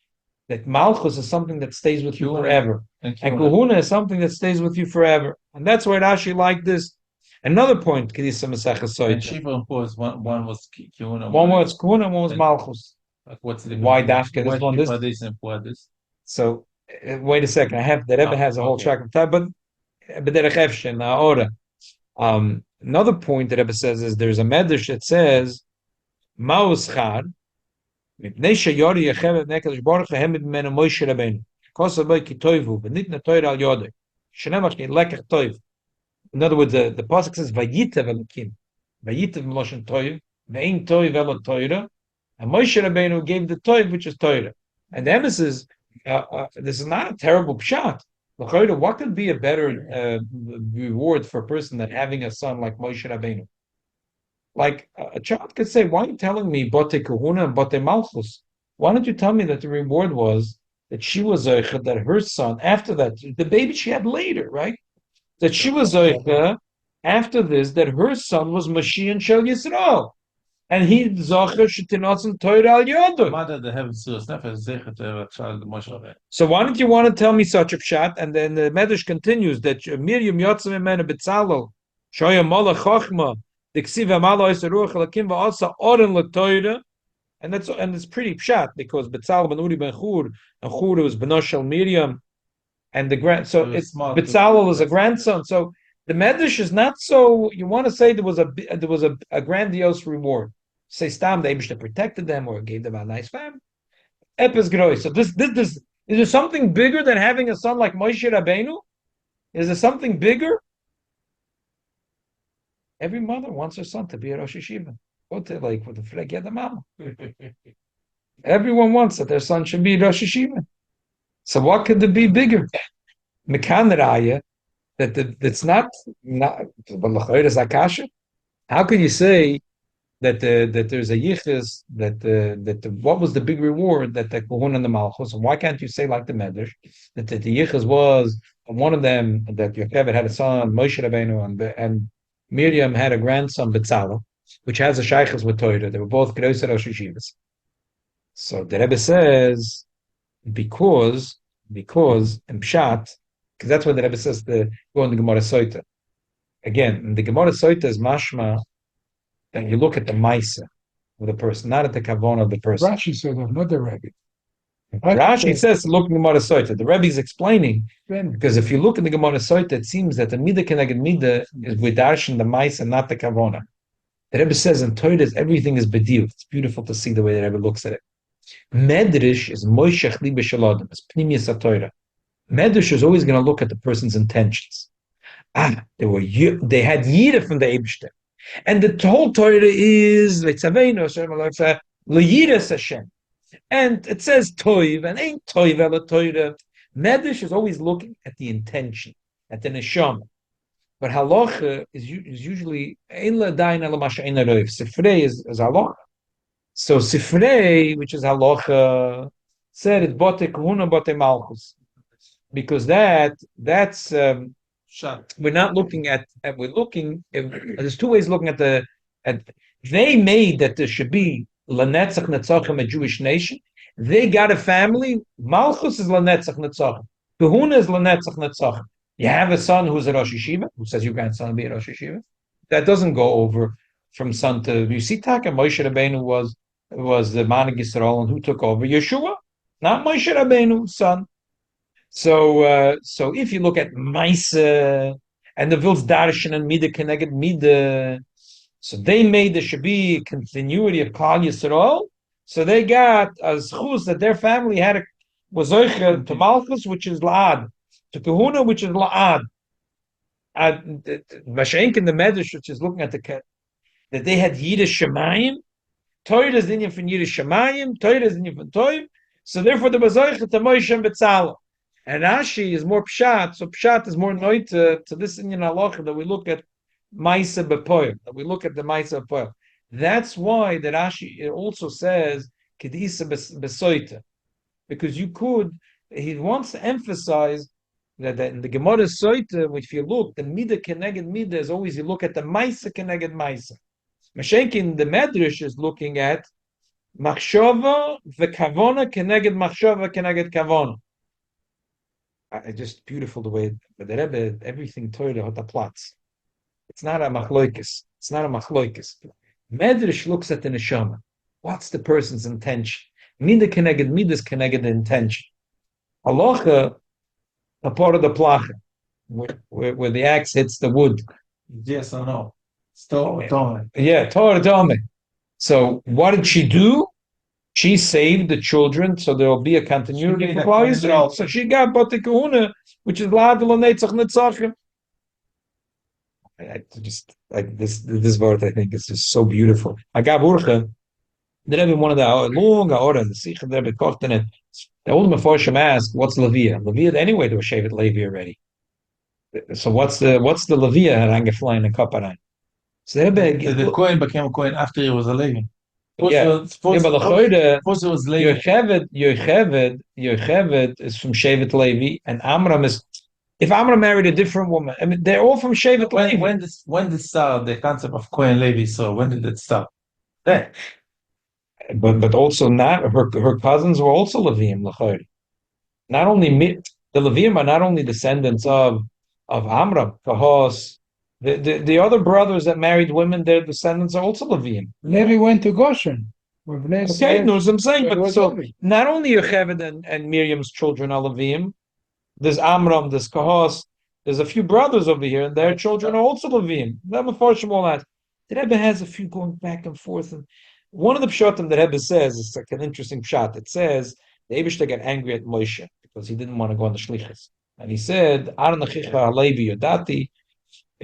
That Malchus is something that stays with you forever, and Kehuna is something that stays with you forever, and that's why Rashi liked this. Another point, Kedisa Masechah Soita. And Shiva was one was Kehuna. One was Kehuna, one was Malchus. What's the why Dafka? This one. This. So wait a second. I have the Rebbe has a whole track of time, but another point that Rebbe says is there's a medrash that says Ma'uschar mipnei sheyori yechevet nekadosh baruch hu hemid mimenu Moshe Rabbeinu kosa boy ki toivu v'nitna toira al yodei shenemach ki lekech toiv. In other words, the pasuk says Vayitev Elokim, Vayitev Moshe Toiv, Ve'in Toiv Elo Toira, and Moshe Rabbeinu gave the Toiv, which is Toira. And the emphasis, this is not a terrible pshat. What could be a better reward for a person than having a son like Moshe Rabbeinu? Like a child could say, "Why are you telling me Bote Kehuna and Bote Malchus? Why don't you tell me that the reward was that she was that her son after that, the baby she had later, right?" That she was zoicha after this, that her son was Mashiach Shel Yisrael. and he zocher shetinotzen Torah al yodo. Mother, they have serious nefesh, zecher to have a child, Moshe Rabbeinu. So why don't you want to tell me such a pshat? And then the Medrash continues that Miriam yotzim imena betzalel shoya mola chochma diksiv amalo esaruach lakim va'asa oren l'toira, and it's pretty pshat because Betzalel ben Uri ben Chur, and Chur was benoshel Miriam, and so it's Betzalel is a grandson. So the Medrash is not so. You want to say there was a grandiose reward. Say stam the Eibishter protected them or gave them a nice family. Epis grois. So this is there something bigger than having a son like Moshe Rabbeinu? Is there something bigger? Every mother wants her son to be a Rosh Yeshiva. Go to like with the flag the mama. Everyone wants that their son should be Rosh Yeshiva. So what could there be bigger? Mekan Raya, that's not how could you say that there's a yichus that what was the big reward that the kehuna and the malchus? And why can't you say like the Medrash that the yichus was one of them that Yocheved had a son Moshe Rabbeinu and Miriam had a grandson Betzalel, which has a shaykhs with Torah. They were both grosser Rosh Yeshivas. So the Rebbe says because in Pshat, because that's what the Rebbe says to go in the Gemara Soita. Again, the Gemara Soita is mashma that you look at the Maisa of the person, not at the Kavon of the person. Rashi said that, not the Rebbe. Rashi says to look in the Gemara Soita. The Rebbe is explaining because if you look in the Gemara Soita, it seems that the Midah Keneged Midah is with Darshan the Maisa, not the Kavona. The Rebbe says in Torah everything is bedil. It's beautiful to see the way the Rebbe looks at it. Medrash is Moishech Libe Shalodim. It's Pnimius HaTorah. Medrash is always going to look at the person's intentions. They had Yira from the Eibishter. And the whole Torah is Leyiras Hashem. And it says Toiv, and ain't Toiv ala Torah. Medrash is always looking at the intention, at the neshama. But halacha is usually ein ladayin ala masha ein aroif. Sifrei is halacha. So Sifrei, which is halacha, said it's bote kehuna bote malchus, because that's we're not looking at we're looking. There's two ways looking at they made that there should be lanetzach netzachim, a Jewish nation. They got a family. Malchus is lanetzach netzachim. Kehuna is lanetzach netzachim. You have a son who's a Rosh Yeshiva, who says your grandson will be a Rosh Yeshiva. That doesn't go over from son to. You see, Taka Moshe Rabbeinu was the Manig Yisrael, and who took over? Yeshua, not Moshe Rabbeinu's son. So if you look at Maisa and the Vils Darshan and Midah Keneged Midah, so they made there should be continuity of Klal Yisrael. So they got as chus that their family was Zoicha to Malchus, which is La'ad, to Kehuna, which is La'ad. Mashenk in the Medrash, which is looking at that they had Yiras Shemayim. Torah is Inyan from Yiras Shemayim, Torah is Inyan from Toiv. So therefore the Bazoicha to Moshe and Betzalel. And Rashi is more Pshat, so Pshat is more noit to this Inyan Halacha that we look at Maisa B'Poel, that we look at the Maisa B'Poel. That's why the Rashi also says Kedisa B'Soita, because he wants to emphasize that in the Gemara Soita, if you look, the Midah Keneged Midah is always you look at the Maisa Keneged Maisa. Mashenkin, the Medrash is looking at Machshava v'Kavona Keneged Machshava Keneged Kavona. It's just beautiful the way the Rebbe, everything Torah hotaplatz. It's not a machloikis. Medrash looks at the neshama. What's the person's intention? Midah Keneged Midas Keneged the intention. Halacha, a part of the placha, where the axe hits the wood. Yes or no? Torah. Yeah, Torah Dome. So what did she do? She saved the children, so there will be a continuity for Klal Yisrael. So she got Bote Kehuna, which is La'ad L'Netzach Netzachim. I just like this word. I think is just so beautiful. Agav Urcha, the Rebbe one of the long Aora, the Sichos the Rebbe kocht in it. The old Mefarshim asked, "What's Levia?" Levia anyway to a Shevet Levi already. So what's the Levia herangefallen in Kaparan? So the Kohen became a Kohen after he was a Levi. But the Choyde was Levi. Yocheved is from Shevet Levi, and Amram is. If Amram married a different woman, I mean, they're all from Shevet Levi. When did start the concept of Kohen Levi? So when did it start? But also not her cousins were also Levium l'chayr. Not only the Levium are not only descendants of Amram, Kahos, the other brothers that married women, their descendants are also Levium. Levi went to Goshen. Okay, knows what I'm saying. But so not only Yocheved and Miriam's children are Levium, there's Amram, there's Kahos, there's a few brothers over here, and their children are also Levium. The Rebbe has a few going back and forth, and one of the pshatim that Rebbe says is like an interesting pshat. It says the Eibishter got angry at Moshe because he didn't want to go on the shlichus, and he said, "Ar nachicha alevi yodati,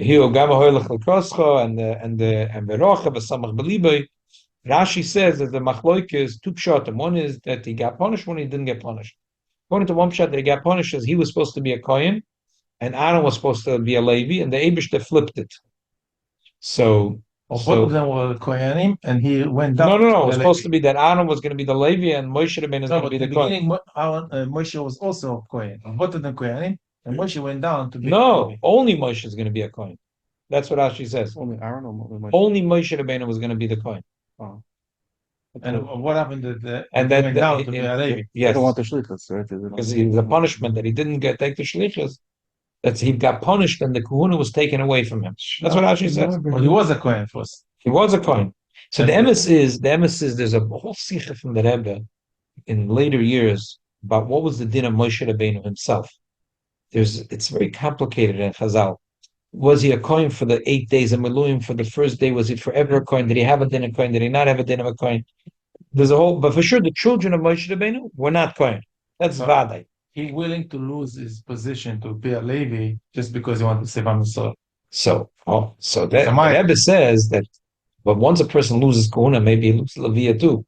hiu gam hoylech lekoscha, and verocha v'samach belibay." Rashi says that the machloik is two pshatim. One is that he got punished, one he didn't get punished. According to one pshat that he got punished, is he was supposed to be a kohen, and Aaron was supposed to be a Levi, and the Eibishter flipped it. So. Both of them were Kohanim, and he went down. No. It was supposed to be that Aaron was going to be the Levi, and Moshe Rabbeinu is going to be the Kohen. Moshe was also Kohen. Both of them Kohanim, and Moshe went down to be. No, only Moshe is going to be a Kohen. That's what Rashi says. Only Aaron or Moshe? Only Moshe Rabbeinu was going to be the Kohen. Oh. And what happened that and he then went down to be a Levi? They Yes, don't want the shlichus, right? because the punishment that he didn't take the shlichus, that he got punished, and the kahuna was taken away from him. That's what Rashi says. Well, he was a Kohen first. He was a Kohen. So the emes is there's a whole sikha from the Rebbe in later years about what was the din of Moshe Rabbeinu himself. It's very complicated in Chazal. Was he a Kohen for the 8 days of Miluim? For the first day, was he forever a Kohen? Did he have a din of Kohen? Did he not have a din of a Kohen? There's a whole, but for sure, the children of Moshe Rabbeinu were not Kohen. That's Vadai. He willing to lose his position to be a Levi just because he wanted to save himself. So that the Rebbe says that, but once a person loses Kahuna, maybe he loses Levia too.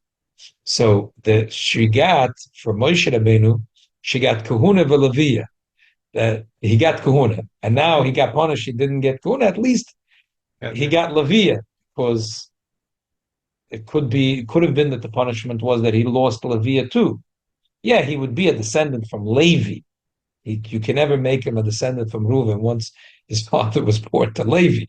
So she got for Moshe Rabbeinu, she got Kahuna v'Levia. That he got Kahuna, and now he got punished. He didn't get Kahuna. At least he got Levia, because it could have been that the punishment was that he lost Levia too. Yeah, he would be a descendant from Levi. You can never make him a descendant from Reuven once his father was born to Levi.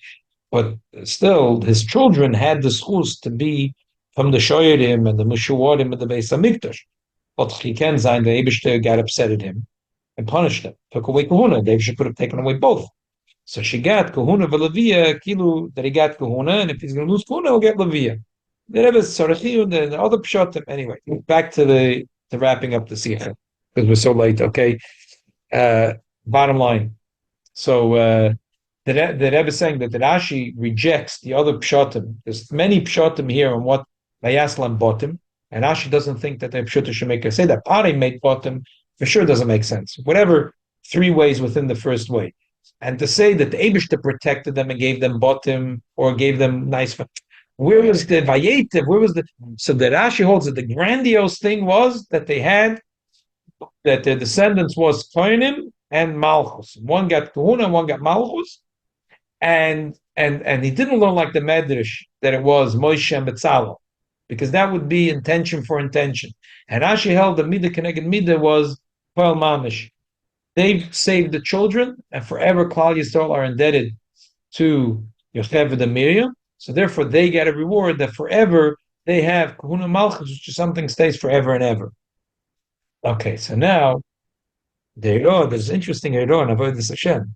But still, his children had the schus to be from the Shoyerim and the Meshuarim and the Beis HaMikdash. But he can sign the Eibishter got upset at him and punished him. Took away Kahuna. The Eibishter could have taken away both. So she got Kahuna v'Levia, Kilu, that he got Kahuna, and if he's going to lose Kahuna, he'll get Levia. The Rebbe Sarachiu, the other Pshatim. Anyway, back to the wrapping up the Sikha, because we're so late, okay? Bottom line. So the Rebbe is saying that the Rashi rejects the other Pshatim. There's many Pshatim here on what Vayaslam bottom, and Rashi doesn't think that the Pshatim should make us say that Pari made bottom for sure doesn't make sense. Whatever, 3 ways within the first way. And to say that the Eibishter protected them and gave them bottom or gave them nice. Where was the Vayetiv? So the Rashi holds that the grandiose thing was that they had, that their descendants was Kohanim and Malchus. One got Kahuna, one got Malchus, and he didn't learn like the Medrash that it was Moshe and Betzalel, because that would be intention for intention. And Rashi held that Midah Keneged Midah was Poel Mamish. They've saved the children, and forever Klal Yisrael are indebted to Yocheved and Miriam. So therefore, they get a reward that forever they have Kahuna Malchus, which is something stays forever and ever. Okay, so now there's interesting Eiro and Avodah Hashem.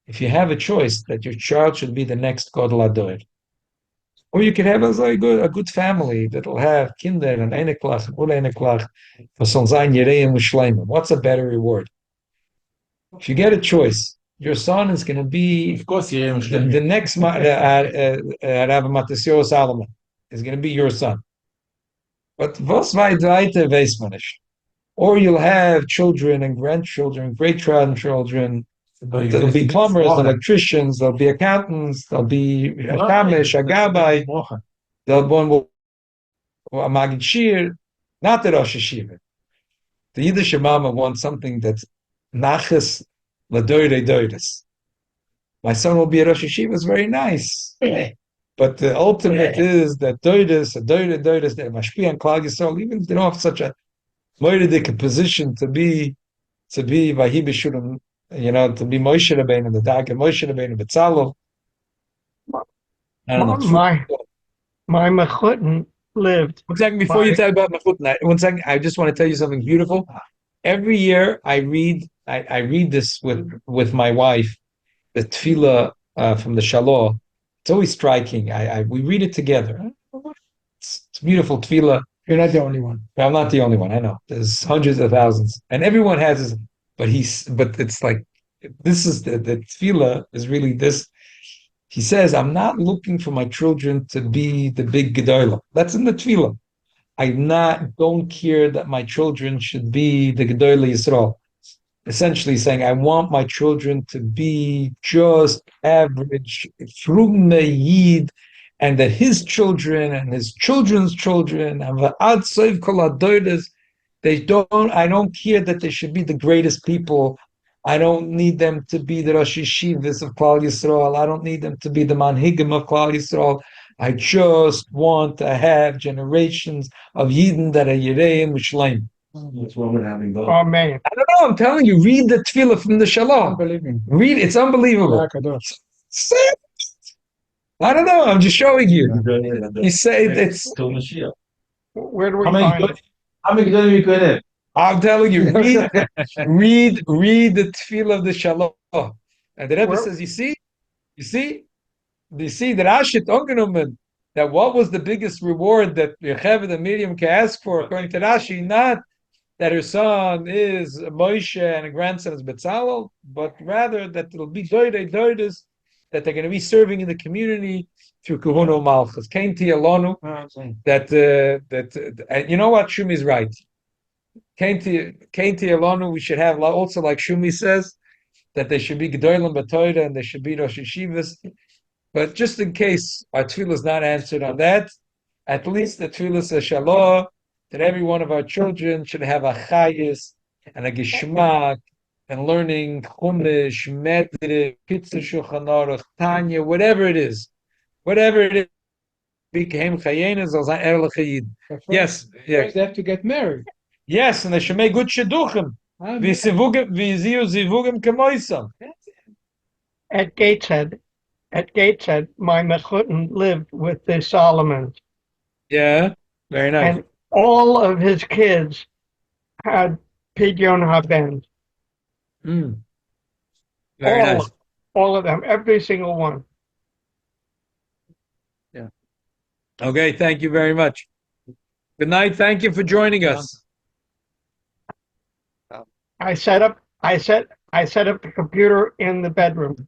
If you have a choice that your child should be the next Gadol Ador, or you could have a good family that'll have Kinder and Eineklach, Ul Eineklach, for Sonzain Yereim Ushleimim. What's a better reward? If you get a choice, your son is going to be, of course, the next Rav Matisyahu Salomon is going to be your son. But was weiter weiß man nicht. Or you'll have children and grandchildren, great-grandchildren. There'll be plumbers, electricians, there'll be accountants, there'll be a Kamish, a Gabbai, there'll be a Magid Shir, not the Rosh Hashiva. The Yiddish Mama wants something that's Naches Ladoire Doides. My son will be a Rosh Hashiva, is very nice. But the ultimate is that Doides, that Mashpi and Klal Yisrael, even if they don't have such a moiridik position to be Vahi B'Shurim, to be Moshe Rabbeinu, the Dag of Moshe Rabbeinu, Betzalel. I don't know. My Mechutin lived. 1 second before you tell about Mechut. 1 second, I just want to tell you something beautiful. Every year I read this with my wife, the tefillah from the Shalom. It's always striking. We read it together. It's beautiful tefillah. You're not the only one. I'm not the only one. I know there's hundreds of thousands, and everyone has his. But it's like this is the tefillah is really this. He says, "I'm not looking for my children to be the big gedolah." That's in the tefillah. I don't care that my children should be the gedolah Yisrael. Essentially saying, I want my children to be just average, from the Yid, and that his children and his children's children, and I don't care that they should be the greatest people. I don't need them to be the Rosh Yeshivas of Klal Yisrael. I don't need them to be the Manhigim of Klal Yisrael. I just want to have generations of Yidden that are Yireim Mishleim. What's wrong with having both? Amen. I don't know. I'm telling you, read the tefillah from the Shalom. Unbelievable. Read, it's unbelievable. Kadosh. I don't know. I'm just showing you. You say it's. Till Mashiach. Where do we How many find it? How many gedolim you could have? I'm telling you, read the tefillah of the Shalom. And the Rebbe says, you see, the Rashid angenommen, that what was the biggest reward that Yocheved and Miriam can ask for, according to Rashi, not that her son is Moshe and a grandson is Betzalel, but rather that it'll be doides, that they're going to be serving in the community through Kehuna Malchus. Came to Yalonu, that you know what, Shumi is right. Came to Yalonu, we should have also, like Shumi says, that they should be Gedolim B'Torah and they should be Rosh Yeshivas. But just in case our tefillah is not answered on that, at least the tefillah says Shalom, that every one of our children should have a chayis and a geshmak and learning chumash, medrib, kitzur shulchan aruch, Tanya, whatever it is, became chayenes als ein ehrlicher Yid. Yes, First they have to get married. yes, and they should make good shidduchim. V'ziu zivugim kemoisam. At Gateshead, my Mechutin lived with the Solomons. Yeah, very nice. And all of his kids had Pidyon HaBen. Very nice. All of them, every single one. Okay, thank you very much. Good night. Thank you for joining us. I set up the computer in the bedroom.